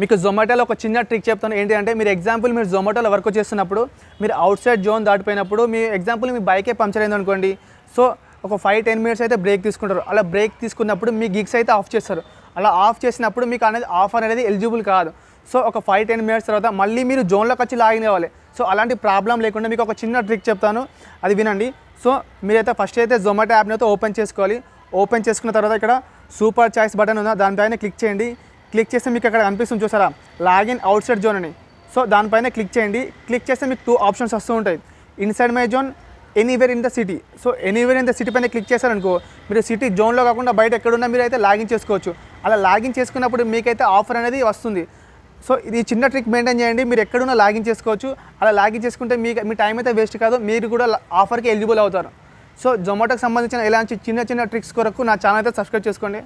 మీకు జొమాటోలో ఒక చిన్న ట్రిక్ చెప్తాను. ఏంటి అంటే మీరు ఎగ్జాంపుల్ మీరు జొమాటోలో వర్క్ చేస్తున్నప్పుడు మీరు అవుట్ సైడ్ జోన్ దాటిపోయినప్పుడు మీ ఎగ్జాంపుల్ మీ బైకే పంక్చర్ అయింది అనుకోండి. సో ఒక 5-10 మినిట్స్ అయితే బ్రేక్ తీసుకుంటారు. అలా బ్రేక్ తీసుకున్నప్పుడు మీ గిగ్స్ అయితే ఆఫ్ చేస్తారు. అలా ఆఫ్ చేసినప్పుడు మీకు అనేది ఆఫర్ అనేది ఎలిజిబుల్ కాదు. సో ఒక 5-10 మినిట్స్ తర్వాత మళ్ళీ మీరు జోన్లోకి వచ్చి లాగిన్ కావాలి. సో అలాంటి ప్రాబ్లం లేకుండా మీకు ఒక చిన్న ట్రిక్ చెప్తాను, అది వినండి. సో మీరైతే ఫస్ట్ అయితే జొమాటో యాప్ని అయితే ఓపెన్ చేసుకోవాలి. ఓపెన్ చేసుకున్న తర్వాత ఇక్కడ సూపర్ చాయిస్ బటన్ ఉందా, దానిపైన క్లిక్ చేయండి. క్లిక్ చేస్తే మీకు అక్కడ కనిపిస్తుంది చూసారా, లాగిన్ అవుట్ సైడ్ జోన్ అని. సో దానిపైన క్లిక్ చేయండి. క్లిక్ చేస్తే మీకు 2 ఆప్షన్స్ వస్తూ ఉంటాయి, inside my zone, anywhere in the city. So anywhere in the city పైన క్లిక్ చేశారనుకో మీరు సిటీ జోన్లో కాకుండా బయట ఎక్కడున్నా మీరు అయితే లాగిన్ చేసుకోవచ్చు. అలా లాగిన్ చేసుకున్నప్పుడు మీకైతే ఆఫర్ అనేది వస్తుంది. సో ఇది చిన్న ట్రిక్ మెయింటైన్ చేయండి, మీరు ఎక్కడున్నా లాగిన్ చేసుకోవచ్చు. అలా లాగిన్ చేసుకుంటే మీ టైం అయితే వేస్ట్ కాదు, మీరు కూడా ఆఫర్కి ఎలిజిబుల్ అవుతారు. సో జొమాటోకి సంబంధించిన ఇలాంటి చిన్న చిన్న ట్రిక్స్ కొరకు నా ఛానల్ అయితే సబ్స్క్రైబ్ చేసుకోండి.